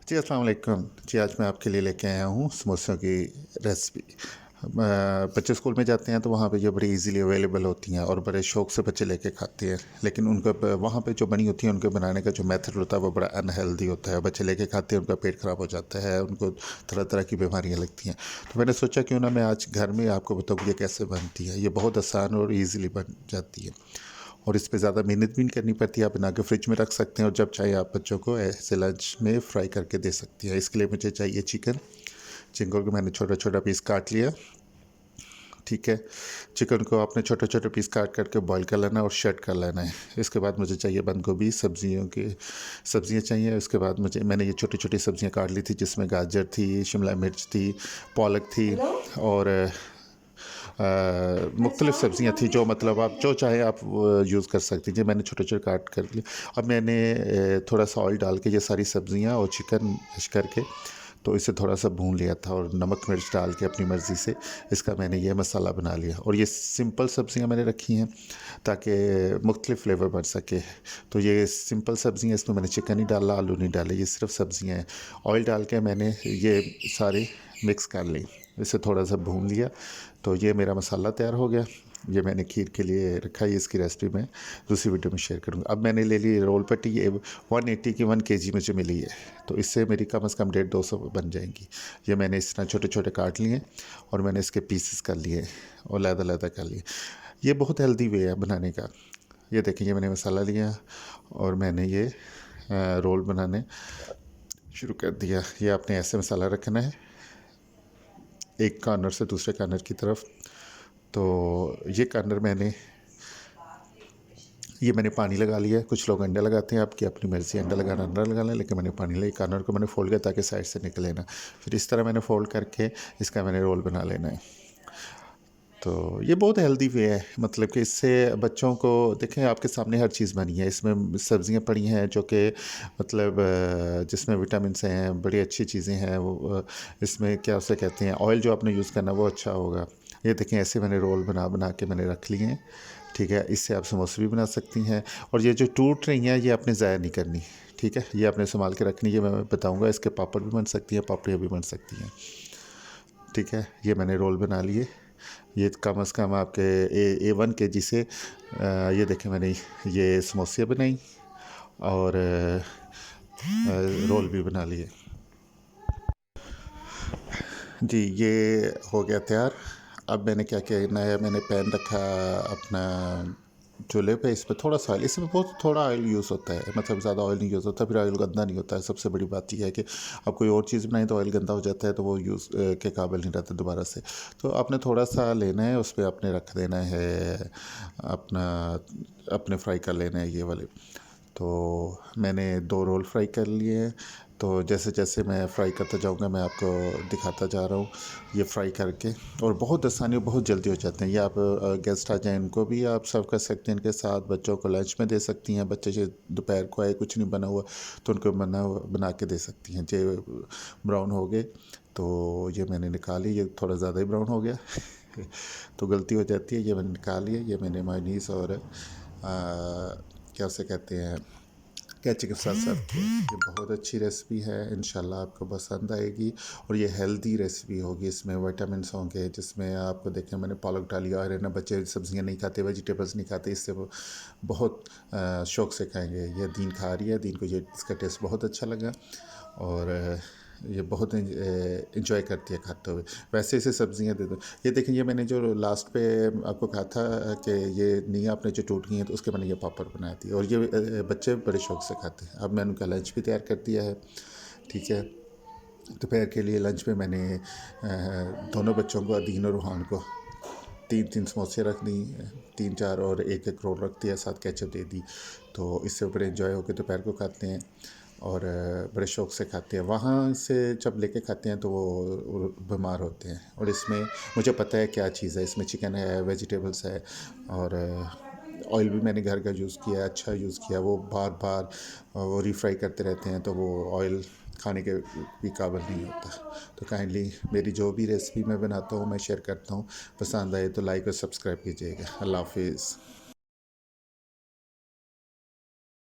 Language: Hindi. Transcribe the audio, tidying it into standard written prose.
जी, अस्सलाम वालेकुम। जी, आज मैं आपके लिए लेके आया हूँ समोसों की रेसिपी। बच्चे स्कूल में जाते हैं तो वहाँ पे ये बड़ी इजीली अवेलेबल होती हैं और बड़े शौक़ से बच्चे लेके खाते हैं। लेकिन उनका वहाँ पे जो बनी होती है उनके बनाने का जो मेथड होता है वो बड़ा अनहेल्दी होता है। बच्चे लेके खाते हैं, उनका पेट ख़राब हो जाता है, उनको तरह तरह की बीमारियाँ लगती हैं। तो मैंने सोचा क्यों ना मैं आज घर में आपको बताऊँ ये कैसे बनती है। ये बहुत आसान और ईज़िली बन जाती है और इस पे ज़्यादा मेहनत भी नहीं करनी पड़ती। आप बना के फ्रिज में रख सकते हैं और जब चाहे आप बच्चों को ऐसे लंच में फ्राई करके दे सकती हैं। इसके लिए मुझे चाहिए चिकन। चिकन को मैंने छोटा छोटा पीस काट लिया। ठीक है, चिकन को आपने छोटे छोटे पीस काट करके बॉईल कर लेना है और शेड कर लेना है। इसके बाद मुझे चाहिए बंद गोभी, सब्जियां चाहिए। उसके बाद मैंने ये छोटी छोटी सब्जियां काट ली थी, जिसमें गाजर थी, शिमला मिर्च थी, पालक थी और मुख्तलिफ़ सब्जियां थी, जो मतलब आप जो चाहे आप यूज़ कर सकती हैं। मैंने छोटे छोटे काट कर लिए। अब मैंने थोड़ा सा ऑयल डाल के ये सारी सब्जियां और चिकन मैश करके तो इसे थोड़ा सा भून लिया था और नमक मिर्च डाल के अपनी मर्ज़ी से इसका मैंने ये मसाला बना लिया। और ये सिंपल सब्जियां मैंने रखी हैं ताकि मुख्तलिफ़ फ्लेवर बन सके। तो ये सिंपल सब्जियां, इसमें मैंने चिकन नहीं डाला, आलू नहीं डाले, ये सिर्फ सब्जियां हैं। ऑयल डाल के मैंने ये सारे मिक्स कर ली, इसे थोड़ा सा भून लिया। तो ये मेरा मसाला तैयार हो गया। ये मैंने खीर के लिए रखा है, इसकी रेसिपी मैं दूसरी वीडियो में शेयर करूँगा। अब मैंने ले ली रोल पट्टी। ये 180 की 1 केजी मुझे मिली है, तो इससे मेरी कम से कम 150-200 बन जाएंगी। ये मैंने इस तरह छोटे छोटे काट लिए और मैंने इसके पीसेस कर लिए और लैदा कर लिए। ये बहुत हेल्दी वे है बनाने का। ये देखें, ये मैंने मसाला लिया और मैंने ये रोल बनाने शुरू कर दिया। ये आपने ऐसे मसाला रखना है एक कॉर्नर से दूसरे कॉर्नर की तरफ। तो ये मैंने पानी लगा लिया है। कुछ लोग अंडा लगाते हैं, आपकी अपनी मर्ज़ी, अंडा लगाना अंडा लगा लें, लेकिन मैंने पानी लिया। कॉर्नर को मैंने फोल्ड किया ताकि साइड से निकले ना। फिर इस तरह मैंने फोल्ड करके इसका मैंने रोल बना लेना है। तो ये बहुत हेल्दी वे है, मतलब कि इससे बच्चों को देखें, आपके सामने हर चीज़ बनी है। इसमें सब्जियां पड़ी हैं जो कि मतलब जिसमें विटामिन हैं, बड़ी अच्छी चीज़ें हैं। वो इसमें क्या उसे कहते हैं, ऑयल जो आपने यूज़ करना वो अच्छा होगा। ये देखें, ऐसे मैंने रोल बना बना के मैंने रख लिए हैं। ठीक है, इससे आप समोसे भी बना सकती हैं। और ये जो टूट रही हैं ये आपने ज़ाया नहीं करनी। ठीक है, ये आपने संभाल के रखनी है। मैं बताऊँगा, इसके पापड़ भी बन सकती हैं, पापड़ियाँ भी बन सकती हैं। ठीक है, ये मैंने रोल बना लिए। ये कम से कम आपके A1 केजी से ये देखें, मैंने ये समोसे बनाई और रोल भी बना लिए। जी, ये हो गया तैयार। अब मैंने क्या किया, नया मैंने पैन रखा अपना चूल्हे पे। इस पे थोड़ा सा ऑयल, इसमें बहुत थोड़ा ऑयल यूज़ होता है, मतलब ज़्यादा ऑयल नहीं यूज़ होता। फिर ऑयल गंदा नहीं होता है। सबसे बड़ी बात यह है कि आप कोई और चीज़ बनाएं तो ऑयल गंदा हो जाता है, तो वो यूज़ के काबिल नहीं रहता दोबारा से। तो आपने थोड़ा सा लेना है, उस पर आपने रख देना है अपना, अपने फ्राई कर लेना है ये वाले। तो मैंने 2 रोल फ्राई कर लिए हैं। तो जैसे जैसे मैं फ्राई करता जाऊंगा मैं आपको दिखाता जा रहा हूँ ये फ्राई करके। और बहुत आसानी और बहुत जल्दी हो जाते हैं ये। आप गेस्ट आ जाएं, इनको भी आप सर्व कर सकते हैं, इनके साथ बच्चों को लंच में दे सकती हैं। बच्चे जो दोपहर को आए, कुछ नहीं बना हुआ, तो उनको बना के दे सकती हैं। जो ब्राउन हो गए तो ये मैंने निकाली। ये थोड़ा ज़्यादा ही ब्राउन हो गया तो गलती हो जाती है। ये मैंने निकाल लिया। ये मैंने मायोनीज़ और क्या उसे कहते हैं, कैची के साथ सर्व किया। ये बहुत अच्छी रेसिपी है, इंशाल्लाह आपको पसंद आएगी। और ये हेल्दी रेसिपी होगी, इसमें विटामिन्स होंगे, जिसमें आपको देखें मैंने पालक डाली है ना। बच्चे सब्जियां नहीं खाते, वेजिटेबल्स नहीं खाते, इससे वो बहुत शौक़ से खाएंगे। ये दीन खा रही है, दीन को ये इसका टेस्ट बहुत अच्छा लगा और ये बहुत इंजॉय करती है खाते हुए। वैसे इसे सब्जियां दे दो। ये देखें, ये मैंने जो लास्ट पे आपको कहा था कि ये नहीं आपने जो टूट गई हैं, तो उसके मैंने ये पापड़ बनाए थे और ये बच्चे बड़े शौक़ से खाते हैं। अब मैंने उनका लंच भी तैयार कर दिया है। ठीक है, दोपहर के लिए लंच में मैंने दोनों बच्चों को, अदीन और रूहान को, 3-3 समोसे रख दी, 3-4 और 1-1 रोल रख दिया, साथ केचप दे दी। तो इससे बड़े एंजॉय होकर दोपहर को खाते हैं और बड़े शौक़ से खाते हैं। वहाँ से जब लेके खाते हैं तो वो बीमार होते हैं। और इसमें मुझे पता है क्या चीज़ है, इसमें चिकन है, वेजिटेबल्स है और ऑयल भी मैंने घर का यूज़ किया है, अच्छा यूज़ किया। वो बार बार वो रीफ्राई करते रहते हैं, तो वो ऑयल खाने के भी काबिल नहीं होता। तो काइंडली मेरी जो भी रेसिपी मैं बनाता हूँ, मैं शेयर करता हूँ, पसंद आए तो लाइक और सब्सक्राइब कीजिएगा। अल्लाह हाफिज़।